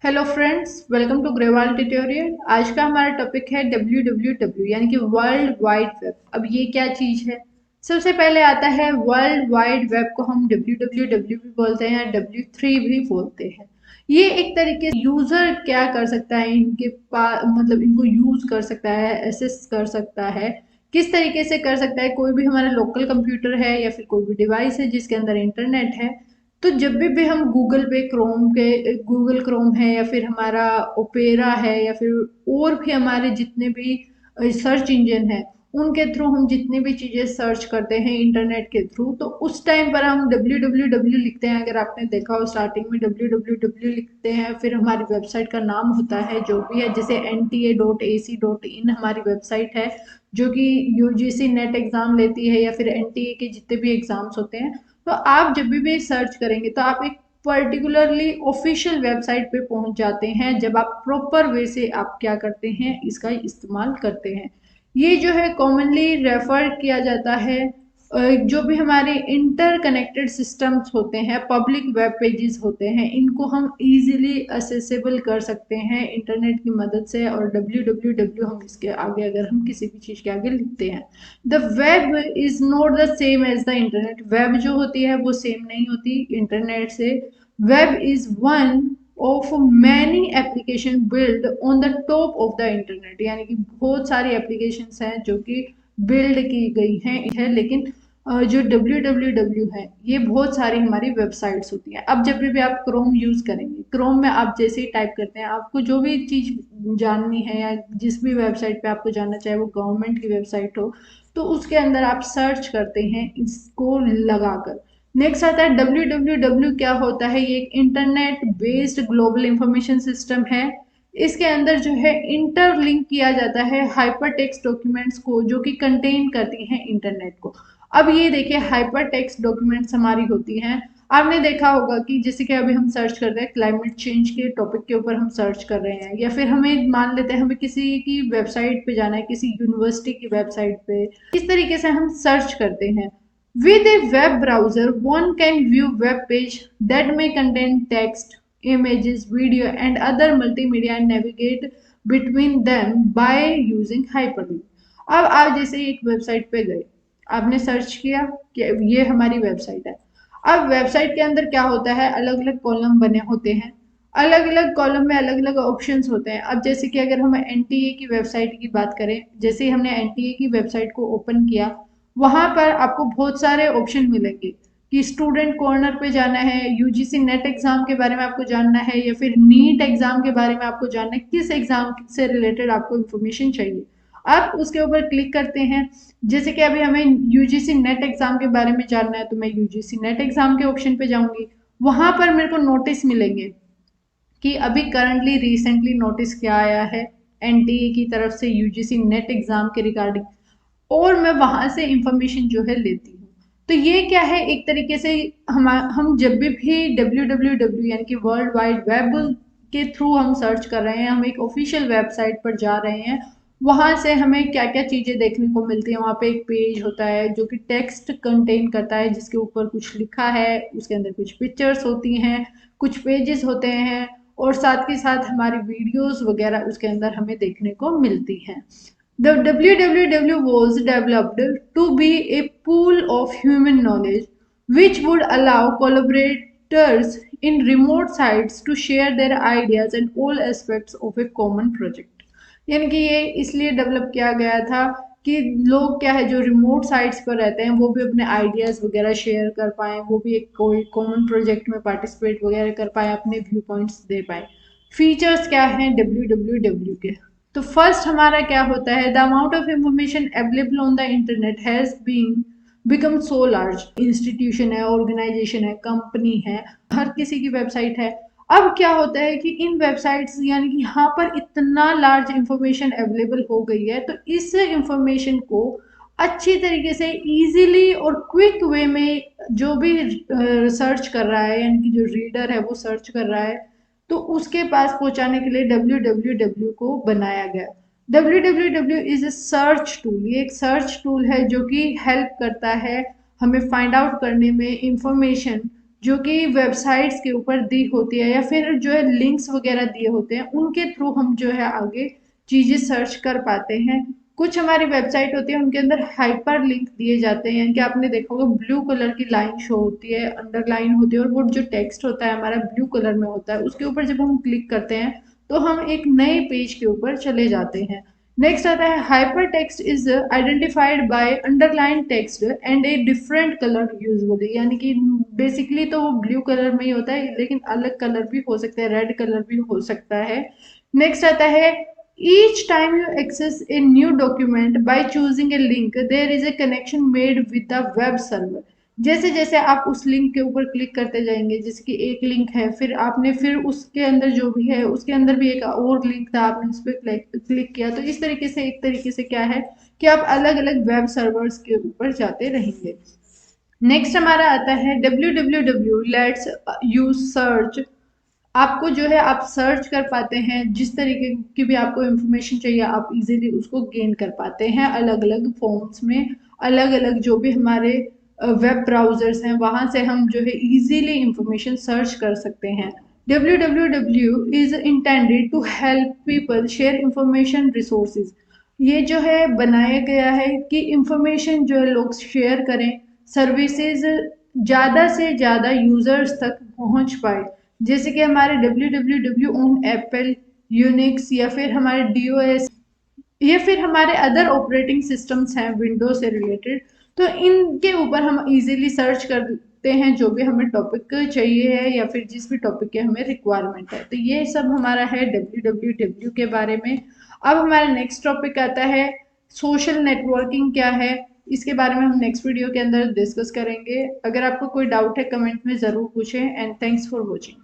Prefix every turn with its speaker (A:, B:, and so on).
A: Hello friends, welcome to Grewal tutorial. आज का हमारा टॉपिक है www यानी कि वर्ल्ड वाइड वेब। अब ये क्या चीज है? सबसे पहले आता है वर्ल्ड वाइड वेब को हम www भी बोलते हैं या W3 भी बोलते हैं। ये एक तरीके से यूजर क्या कर सकता है, इनके पास मतलब इनको यूज कर सकता है, एसेस कर सकता है। किस तरीके से कर सकता है? कोई भी हमारा लोकल कंप्यूटर है या फिर कोई भी डिवाइस है जिसके अंदर इंटरनेट है, तो जब भी हम गूगल क्रोम है या फिर हमारा ओपेरा है या फिर और भी हमारे जितने भी सर्च इंजन है, उनके थ्रू हम जितनी भी चीजें सर्च करते हैं इंटरनेट के थ्रू, तो उस टाइम पर हम www लिखते हैं। अगर आपने देखा हो, स्टार्टिंग में www लिखते हैं, फिर हमारी वेबसाइट का नाम होता है जो भी है, जैसे nta.ac.in हमारी वेबसाइट है जो कि यूजीसी नेट एग्जाम लेती है या फिर एनटीए के जितने भी एग्जाम्स होते हैं। तो आप जब भी सर्च करेंगे तो आप एक पर्टिकुलरली ऑफिशियल वेबसाइट पे पहुंच जाते हैं, जब आप प्रॉपर वे से आप क्या करते हैं, इसका इस्तेमाल करते हैं। ये जो है कॉमनली रेफर किया जाता है। जो भी हमारे इंटर कनेक्टेड सिस्टम्स होते हैं, पब्लिक वेब पेजेस होते हैं, इनको हम इजीली असेसेबल कर सकते हैं इंटरनेट की मदद से। और www हम इसके आगे अगर हम किसी भी चीज़ के आगे लिखते हैं, the web is not the same as the internet. Web जो होती है वो सेम नहीं होती इंटरनेट से। Web is one of many application build on the top of the internet, यानी कि बहुत सारी एप्लीकेशंस हैं जो कि बिल्ड की गई हैं, लेकिन जो www है ये बहुत सारी हमारी वेबसाइट्स होती हैं। अब जब भी आप क्रोम यूज करेंगे, क्रोम में आप जैसे ही टाइप करते हैं, आपको जो भी चीज जाननी है या जिस भी वेबसाइट पे आपको जानना, चाहे वो गवर्नमेंट की वेबसाइट हो, तो उसके अंदर आप सर्च करते हैं इसको लगाकर। नेक्स्ट आता है www। क्या होता है? ये एक internet based global information system है। इसके अंदर जो है इंटरलिंक किया जाता है हाइपर टेक्स्ट डॉक्यूमेंट्स को जो कि कंटेन करती हैं इंटरनेट को। अब ये देखिए, हाइपर टेक्स्ट डॉक्यूमेंट्स हमारी होती हैं। आपने देखा होगा कि जैसे कि अभी हम सर्च कर रहे हैं क्लाइमेट चेंज के टॉपिक के ऊपर, हम सर्च कर रहे हैं, या फिर हमें मान लेते हैं हमें किसी की वेबसाइट पे जाना है, किसी यूनिवर्सिटी की वेबसाइट पे। इस तरीके से हम सर्च करते हैं। With A web browser one can view web page that may contain text, images, video and other multimedia and navigate between them by using hyperlink। अब आप जैसे एक वेबसाइट पे गए, आपने सर्च किया कि ये हमारी वेबसाइट है। अब वेबसाइट के अंदर क्या होता है, अलग अलग कॉलम बने होते हैं। अलग अलग कॉलम में अलग अलग ऑप्शंस होते हैं। अब जैसे कि अगर हम एनटीए की वेबसाइट की बात करें, जैसे ही हमने एनटीए की वेबसाइट को ओपन किया, वहां पर आपको बहुत सारे ऑप्शन मिलेंगे कि स्टूडेंट कॉर्नर पे जाना है, यूजीसी नेट एग्जाम के बारे में आपको जानना है, या फिर नीट एग्जाम के बारे में आपको जानना है, किस एग्जाम से रिलेटेड आपको इंफॉर्मेशन चाहिए, आप उसके ऊपर क्लिक करते हैं। जैसे कि अभी हमें यूजीसी नेट एग्जाम के बारे में जानना है, तो मैं यूजीसी नेट एग्जाम के ऑप्शन पे जाऊंगी। वहां पर मेरे को नोटिस मिलेंगे कि अभी करंटली रिसेंटली नोटिस क्या आया है एनटीए की तरफ से यूजीसी नेट एग्जाम के रिगार्डिंग, और मैं वहां से इंफॉर्मेशन जो है लेती हूँ। तो ये क्या है, एक तरीके से हम जब भी www यानी कि वर्ल्ड वाइड वेब के थ्रू हम सर्च कर रहे हैं, हम एक ऑफिशियल वेबसाइट पर जा रहे हैं, वहां से हमें क्या क्या चीजें देखने को मिलती है। वहां पे एक पेज होता है जो कि टेक्स्ट कंटेन करता है, जिसके ऊपर कुछ लिखा है, उसके अंदर कुछ पिक्चर्स होती हैं, कुछ पेजेस होते हैं, और साथ के साथ हमारी वीडियोस वगैरह उसके अंदर हमें देखने को मिलती हैं। The WWW was developed to be a pool of human knowledge which would allow collaborators in remote sites to share their ideas and all aspects of a common project। यानी कि ये इसलिए डेवलप किया गया था कि लोग क्या है, जो रिमोट साइट्स पर रहते हैं, वो भी अपने आइडियाज वगैरह शेयर कर पाए, वो भी एक कोई कॉमन प्रोजेक्ट में पार्टिसिपेट वगैरह कर पाए, अपने व्यू पॉइंट्स दे पाए। फीचर्स क्या हैं www के? तो फर्स्ट हमारा क्या होता है, the amount of information available on the internet has been become so large. Institution है, ऑर्गेनाइजेशन है, कंपनी है, हर किसी की वेबसाइट है। अब क्या होता है कि इन वेबसाइट्स यानी कि यहाँ पर इतना लार्ज इंफॉर्मेशन अवेलेबल हो गई है, तो इस इंफॉर्मेशन को अच्छी तरीके से इजीली और क्विक वे में जो भी सर्च कर रहा है, यानी कि जो रीडर है वो सर्च कर रहा है, तो उसके पास पहुंचाने के लिए www को बनाया गया। www is a search tool. ये एक सर्च टूल है जो कि हेल्प करता है हमें फाइंड आउट करने में इंफॉर्मेशन जो कि वेबसाइट्स के ऊपर दी होती है, या फिर जो है लिंक्स वगैरह दिए होते हैं, उनके थ्रू हम जो है आगे चीज़ें सर्च कर पाते हैं। कुछ हमारी वेबसाइट होती है उनके अंदर हाइपर लिंक दिए जाते हैं, कि आपने देखा होगा ब्लू कलर की लाइन शो होती है, अंडरलाइन होती है, और वो जो टेक्स्ट होता है हमारा ब्लू कलर में होता है, उसके ऊपर जब हम क्लिक करते हैं तो हम एक नए पेज के ऊपर चले जाते हैं। नेक्स्ट आता है hyper text is identified by underline text and a different colour usually, यानी कि बेसिकली तो वो ब्लू कलर में ही होता है, लेकिन अलग कलर भी हो सकता है, रेड कलर भी हो सकता है। नेक्स्ट आता है each time you access a new document by choosing a link there is a connection made with the web server। जैसे जैसे आप उस लिंक के ऊपर क्लिक करते जाएंगे, जैसे कि एक लिंक है, फिर आपने फिर उसके अंदर जो भी है उसके अंदर भी एक और लिंक था, आपने उस पर क्लिक किया, तो इस तरीके से एक तरीके से क्या है कि आप अलग अलग वेब सर्वर्स के ऊपर जाते रहेंगे। नेक्स्ट हमारा आता है www लेट्स यू सर्च। आपको जो है आप सर्च कर पाते हैं, जिस तरीके की भी आपको इंफॉर्मेशन चाहिए आप इजीली उसको गेन कर पाते हैं अलग अलग फॉर्म्स में। अलग अलग जो भी हमारे वेब ब्राउजर्स हैं वहां से हम जो है इजीली इंफॉर्मेशन सर्च कर सकते हैं। www is intended to help people share information resources. ये जो है बनाया गया है कि इंफॉर्मेशन जो है लोग शेयर करें, सर्विसेज ज़्यादा से ज़्यादा यूजर्स तक पहुंच पाए। जैसे कि हमारे www ऑन एप्पल, यूनिक्स, या फिर हमारे DOS, या फिर हमारे अदर ऑपरेटिंग सिस्टम्स हैं विंडो से रिलेटेड, तो इनके ऊपर हम इजीली सर्च करते हैं जो भी हमें टॉपिक चाहिए है, या फिर जिस भी टॉपिक के हमें रिक्वायरमेंट है। तो ये सब हमारा है www के बारे में। अब हमारा नेक्स्ट टॉपिक आता है सोशल नेटवर्किंग क्या है। इसके बारे में हम नेक्स्ट वीडियो के अंदर डिस्कस करेंगे। अगर आपको कोई डाउट है कमेंट में ज़रूर पूछें, एंड थैंक्स फॉर वॉचिंग।